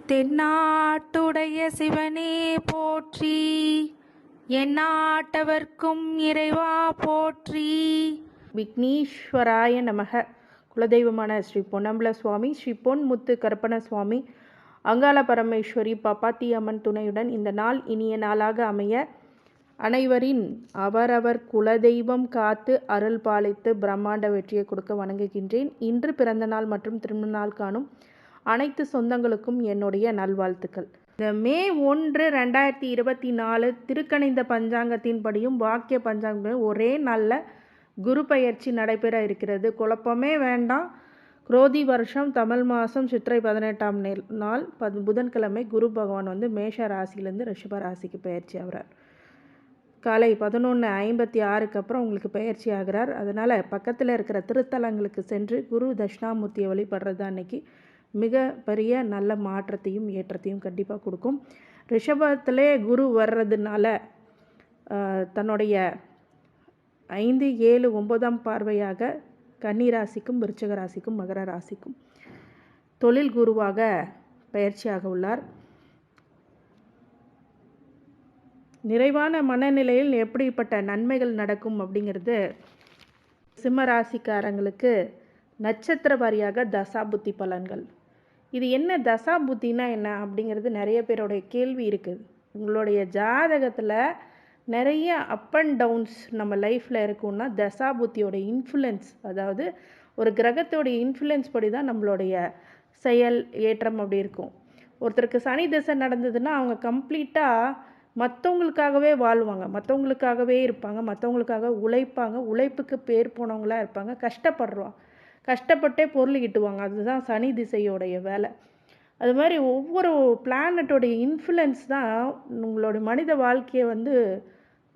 தென்னாட்டுடைய சிவனே போற்றி, எந்நாட்டவர்க்கும் இறைவா போற்றி. விக்னேஸ்வராய நமக. குலதெய்வமான ஸ்ரீ பொன்னம்பல சுவாமி, ஸ்ரீ பொன்முத்து கருப்பண சுவாமி, அங்காள பரமேஸ்வரி பாப்பாத்தி அம்மன் துணையுடன் இந்த நாள் இனிய நாளாக அமைய அனைவரின் அவரவர் குலதெய்வம் காத்து அருள் பாலித்து பிரம்மாண்ட வெற்றியை கொடுக்க வணங்குகின்றேன். இன்று பிறந்த நாள் மற்றும் திருமண நாள் காணும் அனைத்து சொந்தங்களுக்கும் என்னுடைய நல்வாழ்த்துக்கள். இந்த மே 1, 2024 திருக்கணிந்த பஞ்சாங்கத்தின்படியும் வாக்கிய பஞ்சாங்கம் ஒரே நாளில் குரு பயிற்சி நடைபெற இருக்கிறது. குழப்பமே வேண்டாம். குரோதி வருஷம் தமிழ் மாதம் சித்திரை 18ஆம் நாள் புதன்கிழமை குரு பகவான் மேஷ ராசியிலேருந்து ரிஷப ராசிக்கு பயிற்சி ஆகிறார். காலை 11:56க்கு அப்புறம் உங்களுக்கு பயிற்சி ஆகிறார். அதனால் பக்கத்தில் இருக்கிற திருத்தலங்களுக்கு சென்று குரு தட்சிணாமூர்த்தியை வழிபடுறது அன்னைக்கு மிக பெரிய நல்ல மாற்றத்தையும் ஏற்றத்தையும் கண்டிப்பாக கொடுக்கும். ரிஷபத்திலே குரு வர்றதுனால தன்னுடைய 5, 7, 9ஆம் பார்வையாக கன்னி ராசிக்கும் விருச்சிக ராசிக்கும் மகர ராசிக்கும் தொழில் குருவாக பயிற்சியாக உள்ளார். நிறைவான மனநிலையில் எப்படிப்பட்ட நன்மைகள் நடக்கும் அப்படிங்கிறது சிம்ம ராசிக்காரங்களுக்கு நட்சத்திர வாரியாக தசாபுத்தி பலன்கள். இது என்ன தசாபுத்தினா என்ன அப்படிங்கிறது நிறைய பேருடைய கேள்வி இருக்குது. உங்களுடைய ஜாதகத்தில் நிறைய அப் அண்ட் டவுன்ஸ் நம்ம லைஃப்பில் இருக்குன்னா தசாபுத்தியோட இன்ஃப்ளூயன்ஸ், அதாவது ஒரு கிரகத்தோடைய இன்ஃப்ளூயன்ஸ் படி தான் நம்மளுடைய செயல் ஏற்றம் அப்படி இருக்கும். ஒருத்தருக்கு சனி திசை நடந்ததுன்னா அவங்க கம்ப்ளீட்டாக மற்றவங்களுக்காகவே வாழ்வாங்க, மற்றவங்களுக்காகவே இருப்பாங்க, மற்றவங்களுக்காக உழைப்பாங்க, உழைப்புக்கு பேர் போனவங்களாக இருப்பாங்க, கஷ்டப்பட்டே பொருள் ஈட்டுவாங்க. அதுதான் சனி திசையோடைய வேலை. அது மாதிரி ஒவ்வொரு பிளானட்டோடைய இன்ஃப்ளூயன்ஸ் தான் உங்களுடைய மனித வாழ்க்கையை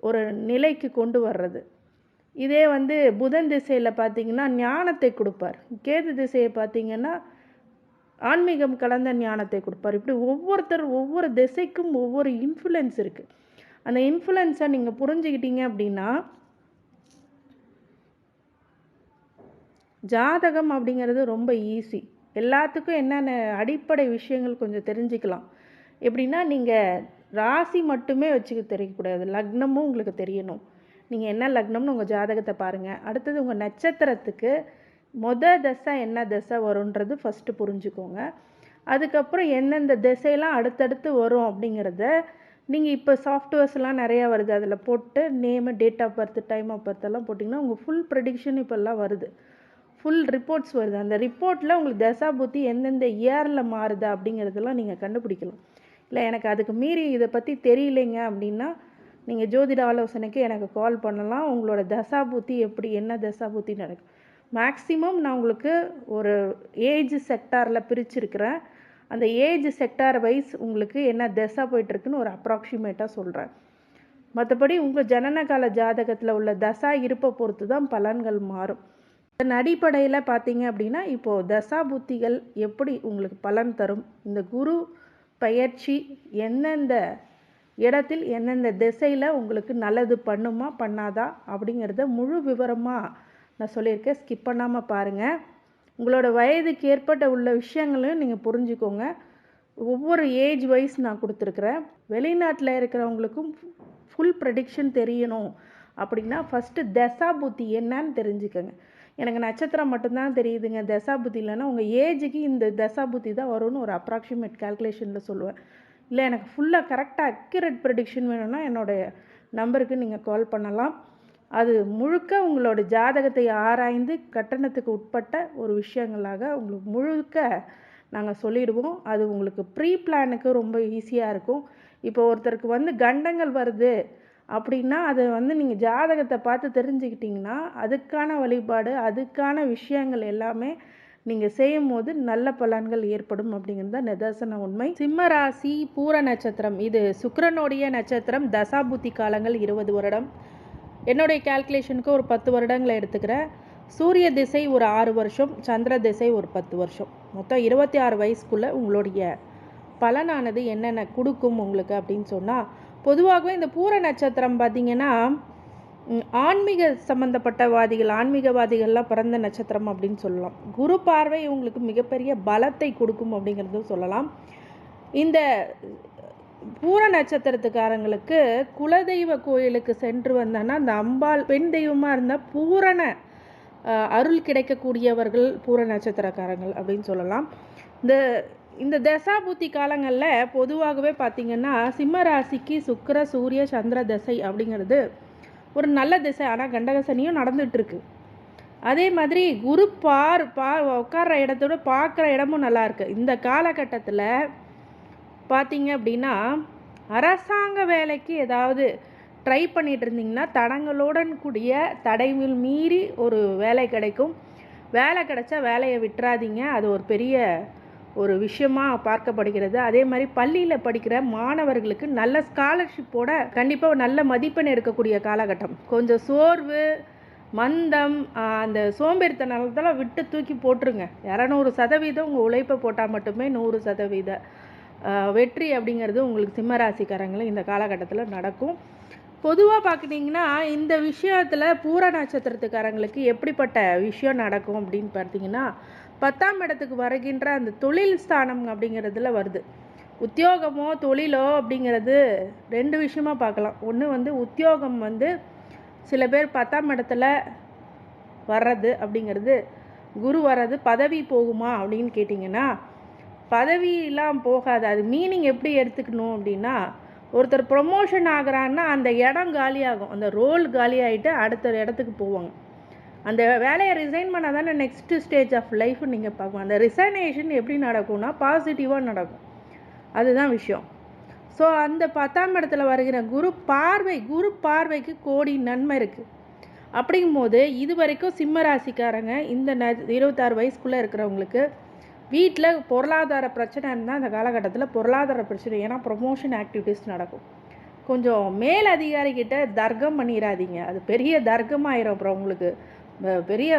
ஒரு நிலைக்கு கொண்டு வர்றது. இதே புதன் திசையில் பார்த்திங்கன்னா ஞானத்தை கொடுப்பார். கேது திசையை பார்த்திங்கன்னா ஆன்மீகம் கலந்த ஞானத்தை கொடுப்பார். இப்படி ஒவ்வொரு திசைக்கும் ஒவ்வொரு இன்ஃப்ளூயன்ஸ் இருக்குது. அந்த இன்ஃப்ளூயன்ஸை நீங்கள் புரிஞ்சுக்கிட்டீங்க அப்படின்னா ஜாதகம் அப்படிங்கிறது ரொம்ப ஈஸி. எல்லாத்துக்கும் என்னென்ன அடிப்படை விஷயங்கள் கொஞ்சம் தெரிஞ்சுக்கலாம். எப்படின்னா நீங்கள் ராசி மட்டுமே வச்சுக்க தெரியக்கூடாது, லக்னமும் உங்களுக்கு தெரியணும். நீங்கள் என்ன லக்னம்னு உங்கள் ஜாதகத்தை பாருங்கள். அடுத்தது உங்கள் நட்சத்திரத்துக்கு தசை என்ன தசை வரும்ன்றது ஃபஸ்ட்டு புரிஞ்சுக்கோங்க. அதுக்கப்புறம் எந்தெந்த திசையெல்லாம் அடுத்தடுத்து வரும் அப்படிங்கிறத நீங்கள் இப்போ சாஃப்ட்வேர்ஸ்லாம் நிறையா வருது, அதில் போட்டு name, date of birth, time of birth எல்லாம் போட்டிங்கன்னா உங்கள் ஃபுல் ப்ரெடிக்ஷன் இப்போல்லாம் வருது, ஃபுல் ரிப்போர்ட்ஸ் வருது. அந்த ரிப்போர்ட்டில் உங்களுக்கு தசாபுத்தி எந்தெந்த இயரில் மாறுதா அப்படிங்கிறதெல்லாம் நீங்கள் கண்டுபிடிக்கலாம். இல்லை எனக்கு அதுக்கு மீறி இதை பற்றி தெரியலைங்க அப்படின்னா நீங்கள் ஜோதிட ஆலோசனைக்கு எனக்கு கால் பண்ணலாம். உங்களோட தசாபுத்தி எப்படி, என்ன தசாபுத்தி நடக்கும். மேக்ஸிமம் நான் உங்களுக்கு ஒரு ஏஜ் செக்டாரில் பிரிச்சுருக்கிறேன். அந்த ஏஜ் செக்டார் வைஸ் உங்களுக்கு என்ன தசா போயிட்டுருக்குன்னு ஒரு அப்ராக்சிமேட்டாக சொல்கிறேன். மற்றபடி உங்கள் ஜனனகால ஜாதகத்தில் உள்ள தசா இருப்பை பொறுத்து தான் பலன்கள் மாறும். இதன் அடிப்படையில் பார்த்தீங்க அப்படின்னா இப்போது தசாபுத்திகள் எப்படி உங்களுக்கு பலன் தரும், இந்த குரு பயிற்சி எந்தெந்த இடத்தில் எந்தெந்த திசையில் உங்களுக்கு நல்லது பண்ணுமா பண்ணாதா அப்படிங்கிறத முழு விவரமாக நான் சொல்லியிருக்கேன். ஸ்கிப் பண்ணாமல் பாருங்கள். உங்களோட வயதுக்கு ஏற்பட்ட உள்ள விஷயங்களையும் நீங்கள் புரிஞ்சுக்கோங்க. ஒவ்வொரு ஏஜ் வைஸ் நான் கொடுத்துருக்குறேன். வெளிநாட்டில் இருக்கிறவங்களுக்கும் ஃபுல் ப்ரெடிக்ஷன் தெரியணும் அப்படின்னா ஃபஸ்ட்டு தசாபுத்தி என்னன்னு தெரிஞ்சுக்கோங்க. எனக்கு நட்சத்திரம் மட்டும்தான் தெரியுதுங்க, தசாபுத்தி இல்லைன்னா உங்கள் ஏஜுக்கு இந்த தசாபுத்தி தான் வரும்னு ஒரு அப்ராக்சிமேட் கால்குலேஷனில் சொல்லுவேன். இல்லை எனக்கு ஃபுல்லாக கரெக்டாக அக்யூரேட் ப்ரெடிக்ஷன் வேணும்னா என்னுடைய நம்பருக்கு நீங்கள் கால் பண்ணலாம். அது முழுக்க உங்களோட ஜாதகத்தை ஆராய்ந்து கட்டணத்துக்கு உட்பட்ட ஒரு விஷயங்களாக உங்களுக்கு முழுக்க நாங்கள் சொல்லிடுவோம். அது உங்களுக்கு ப்ரீ பிளானுக்கு ரொம்ப ஈஸியாக இருக்கும். இப்போ ஒருத்தருக்கு கண்டங்கள் வருது அப்படின்னா அதை நீங்கள் ஜாதகத்தை பார்த்து தெரிஞ்சுக்கிட்டிங்கன்னா அதுக்கான வழிபாடு, அதுக்கான விஷயங்கள் எல்லாமே நீங்கள் செய்யும் போது நல்ல பலன்கள் ஏற்படும் அப்படிங்கிறது தான் நிதர்சன உண்மை. சிம்ம ராசி பூர நட்சத்திரம், இது சுக்கிரனுடைய நட்சத்திரம். தசாபுத்தி காலங்கள் 20 வருடம். என்னுடைய கால்குலேஷனுக்கு ஒரு 10 வருடங்களை எடுத்துக்கிறேன். சூரிய திசை ஒரு 6 வருஷம், சந்திர திசை ஒரு 10 வருஷம், மொத்தம் 26 வயசுக்குள்ளே உங்களுடைய பலனானது என்னென்ன கொடுக்கும் உங்களுக்கு அப்படின்னு சொன்னால், பொதுவாகவே இந்த பூர நட்சத்திரம் பார்த்திங்கன்னா ஆன்மீக சம்பந்தப்பட்டவாதிகள், ஆன்மீகவாதிகள்லாம் பிறந்த நட்சத்திரம் அப்படின்னு சொல்லலாம். குரு பார்வை உங்களுக்கு மிகப்பெரிய பலத்தை கொடுக்கும் அப்படிங்கிறதும் சொல்லலாம். இந்த பூர நட்சத்திரத்துக்காரங்களுக்கு குலதெய்வ கோயிலுக்கு சென்று வந்தோன்னா அந்த அம்பாள் பெண் தெய்வமாக இருந்தால் பூரண அருள் கிடைக்கக்கூடியவர்கள் பூர நட்சத்திரக்காரங்கள் அப்படின்னு சொல்லலாம். இந்த இந்த தசாபுத்தி காலங்களில் பொதுவாகவே பார்த்திங்கன்னா சிம்ம ராசிக்கு சுக்கிர சூரிய சந்திர தசை அப்படிங்கிறது ஒரு நல்ல திசை. ஆனால் கண்டகசனியும் நடந்துகிட்ருக்கு. அதே மாதிரி குரு உட்கார்ற இடத்தோட பார்க்குற இடமும் நல்லாயிருக்கு. இந்த காலகட்டத்தில் பார்த்தீங்க அப்படின்னா அரசாங்க வேலைக்கு ஏதாவது ட்ரை பண்ணிகிட்டு இருந்தீங்கன்னா தடங்களுடன் கூடிய தடைவில் மீறி ஒரு வேலை கிடைக்கும். வேலை கிடைச்சா வேலையை விட்டுறாதீங்க. அது ஒரு பெரிய ஒரு விஷயமாக பார்க்கப்படுகிறது. அதே மாதிரி பள்ளியில் படிக்கிற மாணவர்களுக்கு நல்ல ஸ்காலர்ஷிப்போட கண்டிப்பாக நல்ல மதிப்பெண் எடுக்கக்கூடிய காலகட்டம். கொஞ்சம் சோர்வு மந்தம் அந்த சோம்பேறித்தனத்தெல்லாம் விட்டு தூக்கி போட்டுருங்க. 200% உங்கள் உழைப்பை போட்டால் மட்டுமே 100% வெற்றி அப்படிங்கிறது உங்களுக்கு சிம்மராசிக்காரங்களும் இந்த காலகட்டத்தில் நடக்கும். பொதுவாக பார்க்குட்டிங்கன்னா இந்த விஷயத்தில் பூர நட்சத்திரத்துக்காரங்களுக்கு எப்படிப்பட்ட விஷயம் நடக்கும் அப்படின்னு பார்த்தீங்கன்னா 10ஆம் இடத்துக்கு வருகின்ற அந்த தொழில் ஸ்தானம் அப்படிங்கிறதுல வருது. உத்தியோகமோ தொழிலோ அப்படிங்கிறது 2 விஷயமாக பார்க்கலாம். ஒன்று உத்தியோகம் சில பேர் 10ஆம் இடத்துல வர்றது அப்படிங்கிறது குரு வர்றது பதவி போகுமா அப்படின்னு கேட்டிங்கன்னா பதவியெல்லாம் போகாது. அது மீனிங் எப்படி எடுத்துக்கணும் அப்படின்னா ஒருத்தர் ப்ரொமோஷன் ஆகிறான்னா அந்த இடம் காலியாகும். அந்த ரோல் காலியாகிட்டு அடுத்த இடத்துக்கு போவாங்க. அந்த வேலையை ரிசைன் பண்ணால் தானே நெக்ஸ்ட்டு ஸ்டேஜ் ஆஃப் லைஃப் நீங்கள் பார்க்கணும். அந்த ரிசைனேஷன் எப்படி நடக்கும்னா பாசிட்டிவாக நடக்கும். அதுதான் விஷயம். ஸோ அந்த 10ஆம் இடத்துல வருகிற குரு பார்வைக்கு கோடி நன்மை இருக்குது. அப்படிங்கும்போது இது வரைக்கும் சிம்ம ராசிக்காரங்க இந்த 26 வயசுக்குள்ளே இருக்கிறவங்களுக்கு வீட்டில் பொருளாதார பிரச்சனை இருந்தால் அந்த காலகட்டத்தில் பொருளாதார பிரச்சனை, ஏன்னா ப்ரொமோஷன் ஆக்டிவிட்டீஸ் நடக்கும். கொஞ்சம் மேல் அதிகாரிக்கிட்ட தர்க்கம் பண்ணிடாதீங்க. அது பெரிய தர்க்கமாயிரும். அப்புறம் உங்களுக்கு பெரிய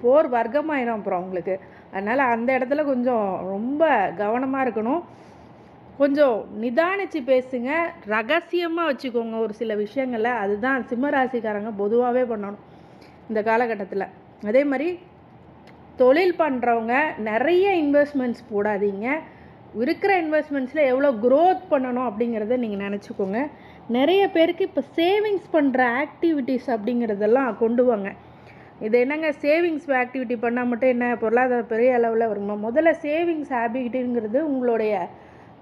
போர் வர்க்கமாயிரும் அப்புறம் உங்களுக்கு. அதனால் அந்த இடத்துல கொஞ்சம் ரொம்ப கவனமாக இருக்கணும். கொஞ்சம் நிதானித்து பேசுங்க. ரகசியமாக வச்சுக்கோங்க ஒரு சில விஷயங்களை. அதுதான் சிம்மராசிக்காரங்க பொதுவாகவே பண்ணணும் இந்த காலகட்டத்தில். அதே மாதிரி தொழில் பண்ணுறவங்க நிறைய இன்வெஸ்ட்மெண்ட்ஸ் போடாதீங்க. இருக்கிற இன்வெஸ்ட்மெண்ட்ஸில் எவ்வளோ க்ரோத் பண்ணணும் அப்படிங்கிறத நீங்கள் நினச்சிக்கோங்க. நிறைய பேருக்கு இப்போ சேவிங்ஸ் பண்ணுற ஆக்டிவிட்டீஸ் அப்படிங்கிறதெல்லாம் கொண்டு வாங்க. இது என்னங்க சேவிங்ஸ் ஆக்டிவிட்டி பண்ணால் மட்டும் என்ன பொருளாதார பெரிய அளவில் வருமா? முதல்ல சேவிங்ஸ் ஹேபிட்டுங்கிறது உங்களுடைய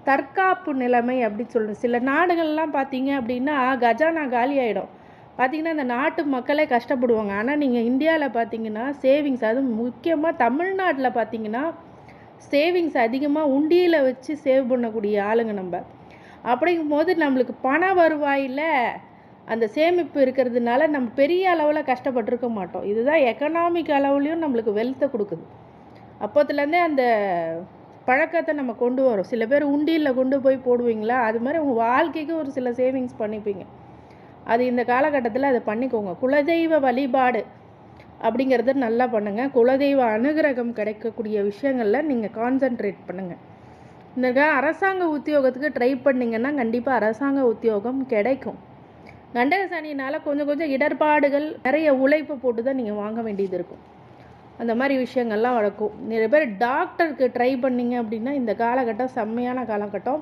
தற்காப்பு நிலைமை அப்படின்னு சொல்கிறேன். சில நாடுகள்லாம் பார்த்தீங்க அப்படின்னா கஜானா காலி ஆகிடும். பார்த்திங்கன்னா இந்த நாட்டு மக்களே கஷ்டப்படுவாங்க. ஆனால் நீங்கள் இந்தியாவில் பார்த்தீங்கன்னா சேவிங்ஸ், அதுவும் முக்கியமாக தமிழ்நாட்டில் பார்த்தீங்கன்னா சேவிங்ஸ் அதிகமாக உண்டியில் வச்சு சேவ் பண்ணக்கூடிய ஆளுங்க நம்ம. அப்படிங்கும்போது நம்மளுக்கு பண வருவாயில் அந்த சேமிப்பு இருக்கிறதுனால நம்ம பெரிய அளவில் கஷ்டப்பட்டுருக்க மாட்டோம். இதுதான் எக்கனாமிக் அளவுலேயும் நம்மளுக்கு வெல்த்தை கொடுக்குது. அப்போத்துலேருந்தே அந்த பழக்கத்தை நம்ம கொண்டு வரோம். சில பேர் உண்டியில் கொண்டு போய் போடுவீங்களா, அது மாதிரி உங்கள் வாழ்க்கைக்கு ஒரு சில சேவிங்ஸ் பண்ணிப்பீங்க. அது இந்த காலகட்டத்தில் அதை பண்ணிக்கோங்க. குலதெய்வ வழிபாடு அப்படிங்கிறத நல்லா பண்ணுங்கள். குலதெய்வ அனுகிரகம் கிடைக்கக்கூடிய விஷயங்களில் நீங்கள் கான்சன்ட்ரேட் பண்ணுங்கள். இந்த அரசாங்க உத்தியோகத்துக்கு ட்ரை பண்ணிங்கன்னா கண்டிப்பாக அரசாங்க உத்தியோகம் கிடைக்கும். கண்டக சனினால் கொஞ்சம் இடர்பாடுகள், நிறைய உழைப்பு போட்டு தான் நீங்கள் வாங்க வேண்டியது இருக்கும். அந்த மாதிரி விஷயங்கள்லாம் நடக்கும். நிறைய பேர் டாக்டருக்கு ட்ரை பண்ணிங்க அப்படின்னா இந்த காலகட்டம் செம்மையான காலகட்டம்.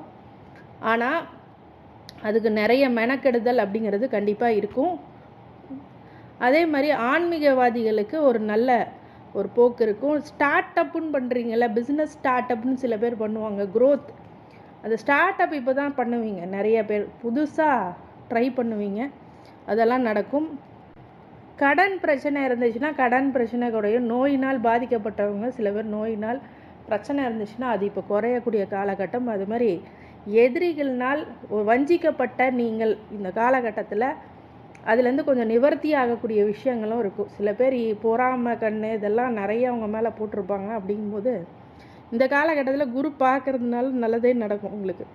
ஆனால் அதுக்கு நிறைய மெனக்கெடுதல் அப்படிங்கிறது கண்டிப்பாக இருக்கும். அதே மாதிரி ஆன்மீகவாதிகளுக்கு ஒரு நல்ல ஒரு போக்கு இருக்கும். ஸ்டார்ட் அப்புன்னு பண்ணுறீங்கள, பிஸ்னஸ் ஸ்டார்ட் அப்னு சில பேர் பண்ணுவாங்க. க்ரோத், அந்த ஸ்டார்ட் அப் இப்போ தான் பண்ணுவீங்க. நிறைய பேர் புதுசாக ட்ரை பண்ணுவீங்க. அதெல்லாம் நடக்கும். கடன் பிரச்சனை இருந்துச்சுன்னா கடன் பிரச்சனை குறையும். நோயினால் பாதிக்கப்பட்டவங்க சில பேர் நோயினால் பிரச்சனை இருந்துச்சுன்னா அது இப்போ குறையக்கூடிய காலகட்டம். அது மாதிரி எதிரிகள்னால் வஞ்சிக்கப்பட்ட நீங்கள் இந்த காலகட்டத்தில் அதுலேருந்து கொஞ்சம் நிவர்த்தி ஆகக்கூடிய விஷயங்களும் இருக்கும். சில பேர் பொறாமை கண்ணு இதெல்லாம் நிறைய அவங்க மேலே போட்டிருப்பாங்க. அப்படிங்கும்போது இந்த காலகட்டத்தில் குரு பார்க்கறதுனால நல்லதே நடக்கும் உங்களுக்கு.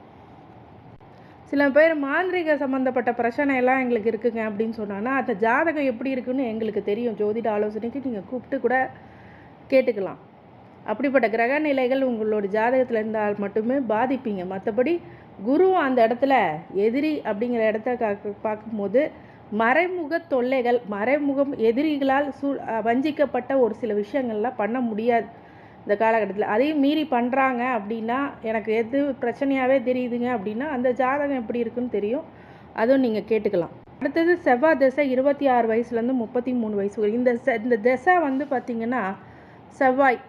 சில பேர் மாந்திரிக சம்மந்தப்பட்ட பிரச்சனையெல்லாம் எங்களுக்கு இருக்குங்க அப்படின்னு சொன்னாங்கன்னா அந்த ஜாதகம் எப்படி இருக்குன்னு எங்களுக்கு தெரியும். ஜோதிட ஆலோசனைக்கு நீங்கள் கூப்பிட்டு கூட கேட்டுக்கலாம். அப்படிப்பட்ட கிரக நிலைகள் உங்களோட ஜாதகத்தில் இருந்தால் மட்டுமே பாதிப்பீங்க. மற்றபடி குரு அந்த இடத்துல எதிரி அப்படிங்கிற இடத்த பார்க்கும்போது மறைமுக தொல்லைகள், மறைமுகம் எதிரிகளால் வஞ்சிக்கப்பட்ட ஒரு சில விஷயங்கள்லாம் பண்ண முடியாது. இந்த காலகட்டத்தில். அதையும் மீறி பண்ணுறாங்க அப்படின்னா, எனக்கு எது பிரச்சனையாகவே தெரியுதுங்க அப்படின்னா, அந்த ஜாதகம் எப்படி இருக்குன்னு தெரியும். அதுவும் நீங்கள் கேட்டுக்கலாம். அடுத்தது செவ்வாய் திசை 26 வயசுலேருந்து 33 வயசு வரை. இந்த திசை வந்து பார்த்திங்கன்னா, செவ்வாய்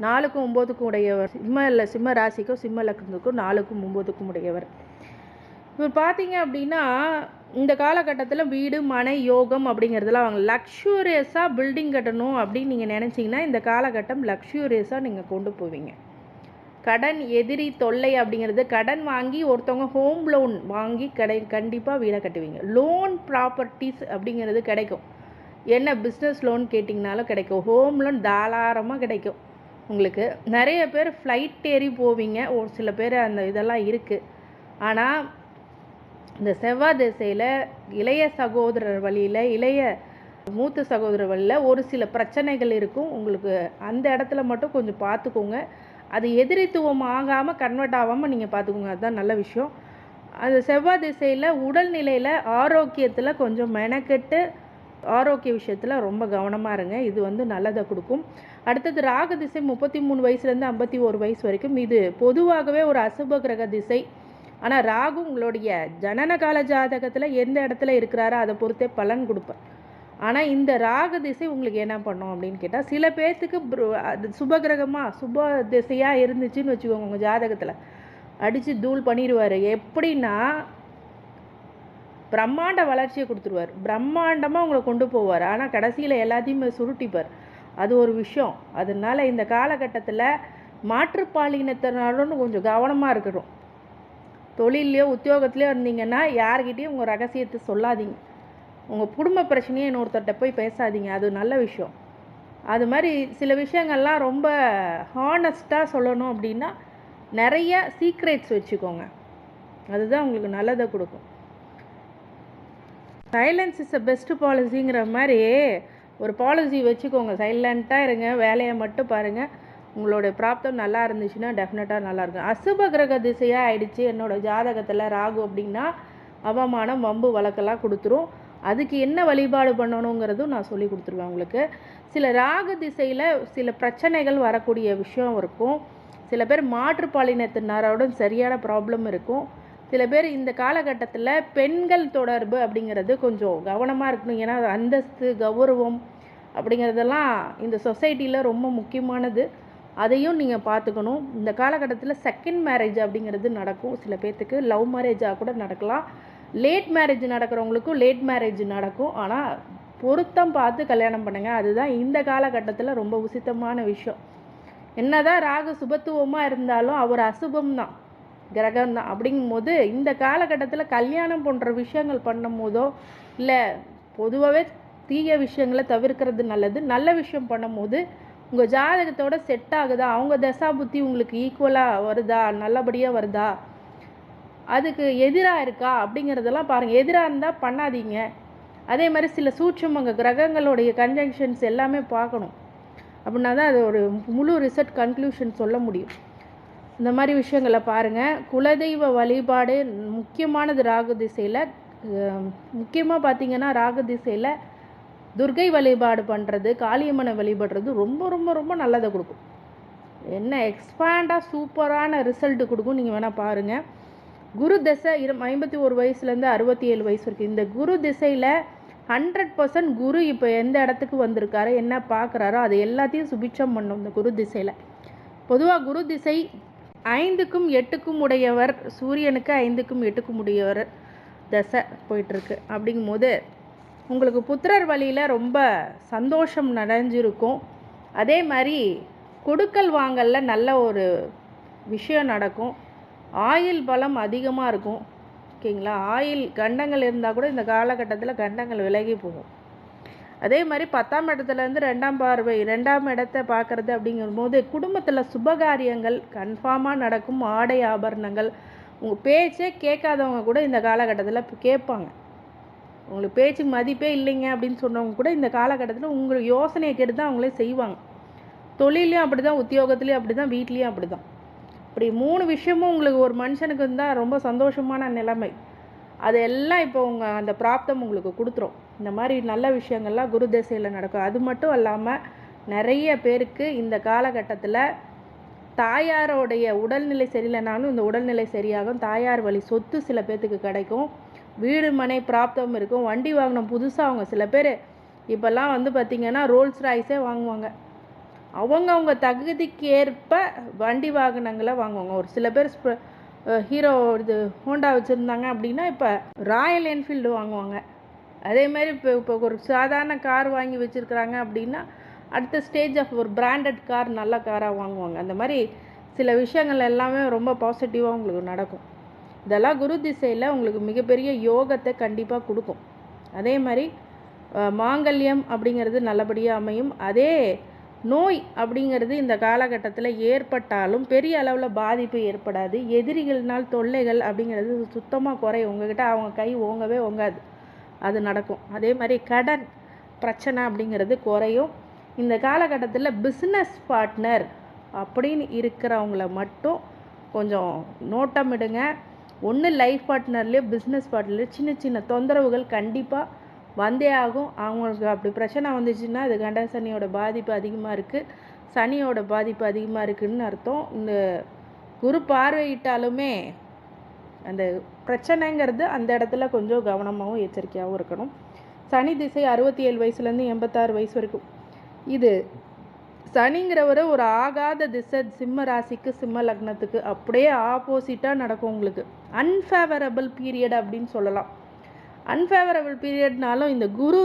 4க்கும் 9க்கும் உடையவர். சிம்ம ராசிக்கும் சிம்ம லக்னத்துக்கும் 4க்கும் 9க்கும் உடையவர். இப்போ பார்த்தீங்க அப்படின்னா, இந்த காலகட்டத்தில் வீடு மனை யோகம் அப்படிங்கிறதுலாம் வாங்க. லக்ஸூரியஸாக பில்டிங் கட்டணும் அப்படின்னு நீங்கள் நினச்சிங்கன்னா, இந்த காலகட்டம் லக்ஸூரியஸாக நீங்கள் கொண்டு போவீங்க. கடன் எதிரி தொல்லை அப்படிங்கிறது, கடன் வாங்கி ஒருத்தவங்க ஹோம் லோன் வாங்கி கண்டிப்பாக வீடை கட்டுவீங்க. லோன் ப்ராப்பர்ட்டிஸ் அப்படிங்கிறது கிடைக்கும். என்ன பிஸ்னஸ் லோன் கேட்டிங்கனாலும் கிடைக்கும். ஹோம் லோன் தாராளமாக கிடைக்கும் உங்களுக்கு. நிறைய பேர் ஃப்ளைட் ஏறி போவீங்க. ஒரு சில பேர் அந்த இதெல்லாம் இருக்குது. ஆனால் இந்த செவ்வாய் திசையில் இளைய சகோதரர் வழியில் மூத்த சகோதரர் வழியில் ஒரு சில பிரச்சனைகள் இருக்கும் உங்களுக்கு. அந்த இடத்துல மட்டும் கொஞ்சம் பார்த்துக்கோங்க. அது எதிரித்துவம் ஆகாமல் கன்வெர்ட் ஆகாமல் நீங்கள் பார்த்துக்கோங்க. அதுதான் நல்ல விஷயம். அது செவ்வாய் திசையில் உடல்நிலையில் ஆரோக்கியத்தில் கொஞ்சம் மெனக்கெட்டு ஆரோக்கிய விஷயத்தில் ரொம்ப கவனமாக இருங்க. இது வந்து நல்லதை கொடுக்கும். அடுத்தது ராகு திசை 33 வயசுலேருந்து 51 வயசு வரைக்கும். இது பொதுவாகவே ஒரு அசுப கிரக திசை. ஆனால் ராகு உங்களுடைய ஜனன கால ஜாதகத்தில் எந்த இடத்துல இருக்கிறாரோ அதை பொறுத்தே பலன் கொடுப்பார். ஆனால் இந்த ராகு திசை உங்களுக்கு என்ன பண்ணும் அப்படின்னு கேட்டால், சில பேர்த்துக்கு அது சுபகிரகமாக சுப திசையாக இருந்துச்சுன்னு வச்சுக்கோங்க, உங்கள் ஜாதகத்தில் அடித்து தூள் பண்ணிடுவார். எப்படின்னா பிரம்மாண்ட வளர்ச்சியை கொடுத்துருவார். பிரம்மாண்டமாக உங்களை கொண்டு போவார். ஆனால் கடைசியில் எல்லாத்தையுமே சுருட்டிப்பார். அது ஒரு விஷயம். அதனால் இந்த காலகட்டத்தில் மாற்றுப்பாலினத்தினாலும் கொஞ்சம் கவனமாக இருக்கணும். தொழிலையோ உத்தியோகத்துலேயோ இருந்தீங்கன்னா யார்கிட்டையும் உங்கள் ரகசியத்தை சொல்லாதீங்க. உங்கள் குடும்ப பிரச்சனையை இன்னொருத்தர்கிட்ட போய் பேசாதீங்க. அது நல்ல விஷயம். அது மாதிரி சில விஷயங்கள்லாம் ரொம்ப ஹானஸ்ட்டாக சொல்லணும் அப்படின்னா நிறைய சீக்ரெட்ஸ் வச்சுக்கோங்க. அதுதான் உங்களுக்கு நல்லதை கொடுக்கும். சைலன்ஸ் இஸ் அ பெஸ்ட் பாலிசிங்கிற மாதிரி ஒரு பாலிசி வச்சுக்கோங்க. சைலண்ட்டாக இருங்க, வேலையை மட்டும் பாருங்கள். உங்களோட பிராப்தம் நல்லா இருந்துச்சுன்னா டெஃபினட்டாக நல்லாயிருக்கும். அசுப கிரக திசையாக ஆயிடுச்சு என்னோடய ஜாதகத்தில் ராகு அப்படின்னா அவமானம் வம்பு வழக்கெல்லாம் கொடுத்துரும். அதுக்கு என்ன வழிபாடு பண்ணணுங்கிறதும் நான் சொல்லி கொடுத்துருவேன் உங்களுக்கு. சில ராகு திசையில் சில பிரச்சனைகள் வரக்கூடிய விஷயம் இருக்கும். சில பேர் மாற்றுப்பாலினத்தினரோட சரியான ப்ராப்ளம் இருக்கும். சில பேர் இந்த காலகட்டத்தில் பெண்கள் தொடர்பு அப்படிங்கிறது கொஞ்சம் கவனமாக இருக்கணும். ஏன்னா அந்தஸ்து கௌரவம் அப்படிங்கிறதெல்லாம் இந்த சொசைட்டியில் ரொம்ப முக்கியமானது. அதையும் நீங்கள் பார்த்துக்கணும். இந்த காலகட்டத்தில் செகண்ட் மேரேஜ் அப்படிங்கிறது நடக்கும். சில பேர்த்துக்கு லவ் மேரேஜாக கூட நடக்கலாம். லேட் மேரேஜ் நடக்கிறவங்களுக்கும் லேட் மேரேஜ் நடக்கும். ஆனால் பொருத்தம் பார்த்து கல்யாணம் பண்ணுங்கள். அதுதான் இந்த காலகட்டத்தில் ரொம்ப உசித்தமான விஷயம். என்னதான் ராகு சுபத்துவமாக இருந்தாலும் அவர் அசுபம் தான், கிரகம் தான். அப்படிங்கும்போது இந்த காலகட்டத்தில் கல்யாணம் போன்ற விஷயங்கள் பண்ணும் போதோ இல்லை பொதுவாகவே தீய விஷயங்களை தவிர்க்கிறது நல்லது. நல்ல விஷயம் பண்ணும்போது உங்கள் ஜாதகத்தோட செட் ஆகுதா, அவங்க தசா புத்தி உங்களுக்கு ஈக்குவலாக வருதா, நல்லபடியாக வருதா, அதுக்கு எதிராக இருக்கா அப்படிங்கிறதெல்லாம் பாருங்கள். எதிராக இருந்தால் பண்ணாதீங்க. அதே மாதிரி சில சூட்சுமங்க கிரகங்களுடைய கன்ஜங்ஷன்ஸ் எல்லாமே பார்க்கணும். அப்படின்னா தான் அது ஒரு முழு ரிசல்ட் கன்க்ளூஷன் சொல்ல முடியும். இந்த மாதிரி விஷயங்களை பாருங்கள். குலதெய்வ வழிபாடு முக்கியமானது ராகு திசையில். முக்கியமாக பார்த்திங்கன்னா ராகு திசையில் துர்கை வழிபாடு பண்ணுறது, காளியம்மனை வழிபடுறது ரொம்ப ரொம்ப ரொம்ப நல்லதை கொடுக்கும். என்ன எக்ஸ்பேண்டாக சூப்பரான ரிசல்ட்டு கொடுக்கும். நீங்கள் வேணால் பாருங்கள். குரு திசை 51 வயசுலேருந்து 67 வயசு வரைக்கும். இந்த குரு திசையில் 100% குரு இப்போ எந்த இடத்துக்கு வந்திருக்காரோ என்ன பார்க்குறாரோ அது எல்லாத்தையும் சுபிட்சம் பண்ணும் இந்த குரு திசையில். பொதுவாக குரு திசை 5க்கும் 8க்கும் உடையவர். சூரியனுக்கு 5க்கும் 8க்கும் உடையவர் தசை போயிட்டுருக்கு. அப்படிங்கும்போது உங்களுக்கு புத்திரர் வழியில் ரொம்ப சந்தோஷம் நிறைஞ்சிருக்கும். அதே மாதிரி கொடுக்கல் வாங்கலில் நல்ல ஒரு விஷயம் நடக்கும். ஆயில் பலம் அதிகமாக இருக்கும். ஓகேங்களா? ஆயில் கண்டங்கள் இருந்தால் கூட இந்த காலகட்டத்தில் கண்டங்கள் விலகி போகும். அதே மாதிரி 10ஆம் இடத்துலேருந்து 2ஆம் இடத்தை பார்க்குறது அப்படிங்கும்போது குடும்பத்தில் சுபகாரியங்கள் கன்ஃபார்மாக நடக்கும். ஆடை ஆபரணங்கள், உங்கள் பேச்சே கேட்காதவங்க கூட இந்த காலகட்டத்தில் கேட்பாங்க. உங்களுக்கு பேச்சு மதிப்பே இல்லைங்க அப்படின்னு சொன்னவங்க கூட இந்த காலகட்டத்தில் உங்கள் யோசனையை கேட்டு தான் அவங்களே செய்வாங்க. தொழிலையும் அப்படி தான், உத்தியோகத்துலேயும் அப்படி தான், வீட்லேயும் அப்படி தான். இப்படி 3 விஷயமும் உங்களுக்கு ஒரு மனுஷனுக்கு இருந்தால் ரொம்ப சந்தோஷமான நிலைமை. அதெல்லாம் இப்போ உங்கள் அந்த பிராப்தம் உங்களுக்கு கொடுத்துரும். இந்த மாதிரி நல்ல விஷயங்கள்லாம் குரு திசையில் நடக்கும். அது மட்டும் இல்லாமல் நிறைய பேருக்கு இந்த காலகட்டத்தில் தாயாரோடைய உடல்நிலை சரியில்லைனாலும் இந்த உடல்நிலை சரியாகும். தாயார் வழி சொத்து சில பேர்த்துக்கு கிடைக்கும். வீடு மனை பிராப்தம் இருக்கும். வண்டி வாங்கின புதுசாக அவங்க சில பேர் இப்போல்லாம் வந்து பார்த்திங்கன்னா ரோல்ஸ் ராய்ஸே வாங்குவாங்க. அவங்கவுங்க தகுதிக்கு ஏற்ப வண்டி வாகனங்களை வாங்குவாங்க. ஒரு சில பேர் ஹீரோ இது ஹோண்டா வச்சுருந்தாங்க அப்படின்னா இப்போ ராயல் என்ஃபீல்டு வாங்குவாங்க. அதேமாதிரி இப்போ ஒரு சாதாரண கார் வாங்கி வச்சுருக்குறாங்க அப்படின்னா அடுத்த ஸ்டேஜ் ஆஃப் ஒரு பிராண்டட் கார் நல்ல காராக வாங்குவாங்க. அந்த மாதிரி சில விஷயங்கள் எல்லாமே ரொம்ப பாசிட்டிவாக உங்களுக்கு நடக்கும். இதெல்லாம் குரு திசையில் உங்களுக்கு மிகப்பெரிய யோகத்தை கண்டிப்பாக கொடுக்கும். அதே மாதிரி மாங்கல்யம் அப்படிங்கிறது நல்லபடியாக அமையும். அதே நோய் அப்படிங்கிறது இந்த காலகட்டத்தில் ஏற்பட்டாலும் பெரிய அளவில் பாதிப்பு ஏற்படாது. எதிரிகள்னால் தொல்லைகள் அப்படிங்கிறது சுத்தமாக குறையும். உங்ககிட்ட அவங்க கை ஓங்கவே ஓங்காது, அது நடக்கும். அதே மாதிரி கடன் பிரச்சனை அப்படிங்கிறது குறையும். இந்த காலகட்டத்தில் பிஸ்னஸ் பார்ட்னர் அப்படின்னு இருக்கிறவங்கள மட்டும் கொஞ்சம் நோட்டமிடுங்க. ஒன்று லைஃப் பார்ட்னர்லேயோ பிஸ்னஸ் பார்ட்னர்லேயோ சின்ன சின்ன தொந்தரவுகள் கண்டிப்பாக வந்தே ஆகும். அவங்களுக்கு அப்படி பிரச்சனை வந்துச்சுன்னா அது கண்ட சனியோட பாதிப்பு அதிகமாக இருக்குது, சனியோட பாதிப்பு அதிகமாக இருக்குதுன்னு அர்த்தம். இந்த குரு பார்வையிட்டாலுமே அந்த பிரச்சனைங்கிறது அந்த இடத்துல கொஞ்சம் கவனமாகவும் எச்சரிக்கையாகவும் இருக்கணும். சனி திசை 67 வயசுலேருந்து 86 வயசு வரைக்கும். இது சனிங்கிறவரை ஒரு ஆகாத திசை சிம்ம ராசிக்கு சிம்ம லக்னத்துக்கு அப்படியே ஆப்போசிட்டாக நடக்கும். உங்களுக்கு அன்ஃபேவரபிள் பீரியட் அப்படின்னு சொல்லலாம். அன்ஃபேவரபிள் பீரியட்னாலும் இந்த குரு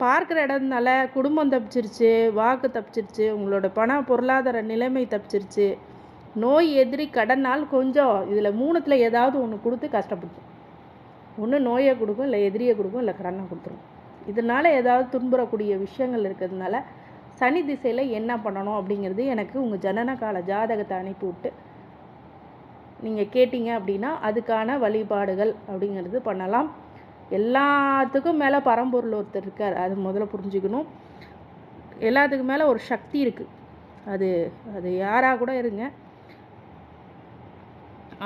பார்க்குற இடம்னால குடும்பம் தப்பிச்சிருச்சு, வாக்கு தப்பிச்சிருச்சு, உங்களோட பொருளாதார நிலைமை தப்பிச்சிருச்சு, நோய் எதிரி கடனால் கொஞ்சம் இதில் மூணுத்தில் ஏதாவது ஒன்று கொடுத்து கஷ்டப்படுத்தும். ஒன்று நோயை கொடுக்கும், இல்லை எதிரியை கொடுக்கும், இல்லை கடனை கொடுத்துரும். இதனால் ஏதாவது துன்புறக்கூடிய விஷயங்கள் இருக்கிறதுனால சனி திசையில் என்ன பண்ணணும் அப்படிங்கிறது எனக்கு உங்கள் ஜனன கால ஜாதகத்தை அனுப்பி விட்டு நீங்கள் கேட்டிங்க அப்படின்னா அதுக்கான வழிபாடுகள் அப்படிங்கிறது பண்ணலாம். எல்லாத்துக்கும் மேலே பரம்பொருள் ஒருத்தர் இருக்கார், அது முதல்ல புரிஞ்சுக்கணும். எல்லாத்துக்கும் மேலே ஒரு சக்தி இருக்குது. அது யாராக கூட இருங்க,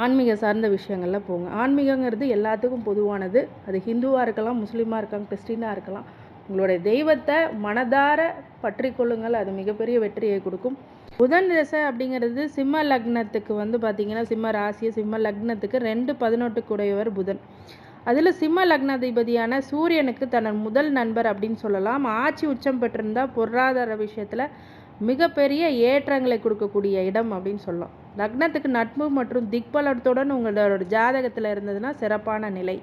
ஆன்மீக சார்ந்த விஷயங்கள்லாம் போங்க. ஆன்மீகங்கிறது எல்லாத்துக்கும் பொதுவானது. அது ஹிந்துவாக இருக்கலாம், முஸ்லீமாக இருக்கலாம், கிறிஸ்டினாக இருக்கலாம். உங்களுடைய தெய்வத்தை மனதார பற்றி கொள்ளுங்கள், அது மிகப்பெரிய வெற்றியை கொடுக்கும். புதன் திசை அப்படிங்கிறது சிம்ம லக்னத்துக்கு வந்து பார்த்திங்கன்னா சிம்ம ராசி சிம்ம லக்னத்துக்கு 2-11 உடையவர் புதன். அதில் சிம்ம லக்னாதிபதியான சூரியனுக்கு தன் முதல் நண்பர் அப்படின்னு சொல்லலாம். ஆட்சி உச்சம் பெற்றிருந்தால் பொருளாதார விஷயத்தில் மிகப்பெரிய ஏற்றங்களை கொடுக்கக்கூடிய இடம் அப்படின்னு சொல்லலாம். லக்னத்துக்கு நட்பு மற்றும் திக்பலத்துடன் உங்களோட ஜாதகத்தில் இருந்ததுன்னா சிறப்பான நிலை.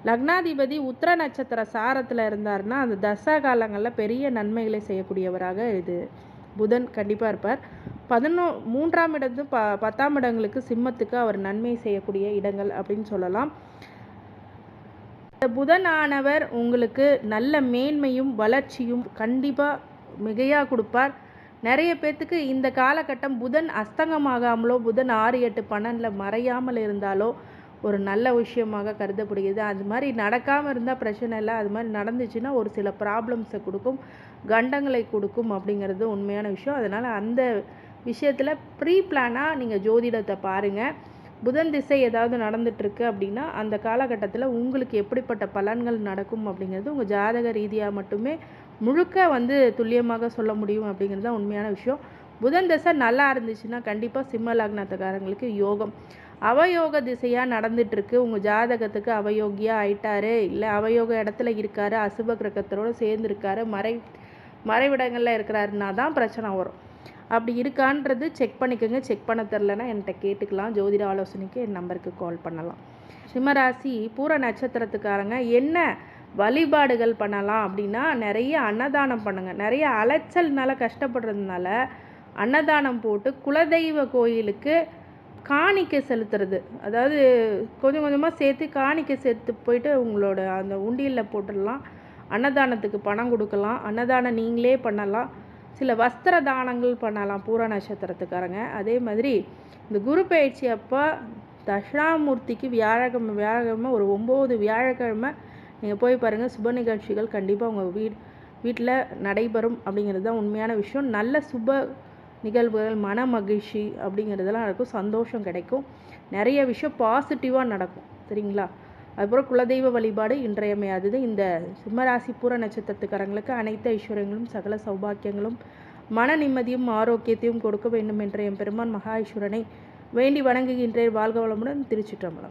லக்னாதிபதி உத்திர நட்சத்திர சாரத்தில் இருந்தார்னா அந்த தசா காலங்களில் பெரிய நன்மைகளை செய்யக்கூடியவராக இது புதன் கண்டிப்பாக இருப்பார். 3ஆம் இடத்து 10ஆம் இடங்களுக்கு சிம்மத்துக்கு அவர் நன்மை செய்யக்கூடிய இடங்கள் அப்படின்னு சொல்லலாம். இந்த புதனானவர் உங்களுக்கு நல்ல மேன்மையும் வளர்ச்சியும் கண்டிப்பாக மிகையாக கொடுப்பார். நிறைய பேர்த்துக்கு இந்த காலகட்டம் புதன் அஸ்தங்கமாகாமலோ புதன் 6, 8, 12 மறையாமல் இருந்தாலோ ஒரு நல்ல விஷயமாக கருதப்படுகிறது. அது மாதிரி நடக்காமல் இருந்தால் பிரச்சனை இல்லை, அது மாதிரி நடந்துச்சுன்னா ஒரு சில ப்ராப்ளம்ஸை கொடுக்கும், கண்டங்களை கொடுக்கும் அப்படிங்கிறது உண்மையான விஷயம். அதனால் அந்த விஷயத்தில் ப்ரீ பிளானாக நீங்கள் ஜோதிடத்தை பாருங்கள். புதன் திசை ஏதாவது நடந்துட்டுருக்கு அப்படின்னா அந்த காலகட்டத்தில் உங்களுக்கு எப்படிப்பட்ட பலன்கள் நடக்கும் அப்படிங்கிறது உங்கள் ஜாதக ரீதியாக மட்டுமே முழுக்க துல்லியமாக சொல்ல முடியும் அப்படிங்கிறது தான் உண்மையான விஷயம். புதன் திசை நல்லா இருந்துச்சுன்னா கண்டிப்பாக சிம்ம லக்னத்துக்காரங்களுக்கு யோகம். அவயோக திசையாக நடந்துட்டுருக்கு, உங்கள் ஜாதகத்துக்கு அவயோகியாக ஆயிட்டாரு, இல்லை அவயோக இடத்துல இருக்காரு, அசுப கிரகத்தோடு சேர்ந்துருக்காரு, மறைவிடங்களில் இருக்கிறாருன்னா தான் பிரச்சனை வரும். அப்படி இருக்கான்றது செக் பண்ணிக்கோங்க. செக் பண்ண தெரிலனா என்கிட்ட கேட்டுக்கலாம். ஜோதிட ஆலோசனைக்கு என் நம்பருக்கு கால் பண்ணலாம். சிம்மராசி பூர நட்சத்திரத்துக்காரங்க என்ன வழிபாடுகள் பண்ணலாம் அப்படின்னா நிறைய அன்னதானம் பண்ணுங்கள். நிறைய அலைச்சல்னால கஷ்டப்படுறதுனால அன்னதானம் போட்டு குலதெய்வ கோயிலுக்கு காணிக்கை செலுத்துறது, அதாவது கொஞ்சம் கொஞ்சமாக சேர்த்து காணிக்கை சேர்த்து போயிட்டு உங்களோட அந்த உண்டியலில் போட்டுடலாம். அன்னதானத்துக்கு பணம் கொடுக்கலாம். அன்னதானம் நீங்களே பண்ணலாம். சில வஸ்திர தானங்கள் பண்ணலாம் பூர நட்சத்திரத்துக்காரங்க. அதே மாதிரி இந்த குரு பயிற்சி அப்போ தட்சிணாமூர்த்திக்கு வியாழக்கிழமை ஒரு 9 வியாழக்கிழமை நீங்கள் போய் பாருங்கள். சுப நிகழ்ச்சிகள் கண்டிப்பாக உங்கள் வீட்டில் நடைபெறும் அப்படிங்கிறது தான் உண்மையான விஷயம். நல்ல சுப நிகழ்வுகள், மன மகிழ்ச்சி அப்படிங்கிறதெல்லாம் நடக்கும், சந்தோஷம் கிடைக்கும், நிறைய விஷயம் பாசிட்டிவாக நடக்கும். சரிங்களா? அதுபோல் குலதெய்வ வழிபாடு இன்றியமையாதது. இந்த சிம்மராசி பூர நட்சத்திரத்துக்காரங்களுக்கு அனைத்து ஐஸ்வர்யங்களும் சகல சௌபாக்கியங்களும் மன நிம்மதியும் ஆரோக்கியத்தையும் கொடுக்க வேண்டும் என்ற எம்பெருமான் மகா ஈஸ்வரனை வேண்டி வணங்குகின்றேன். வாழ்க வளமுடன். திருச்சிற்றம்பலம்.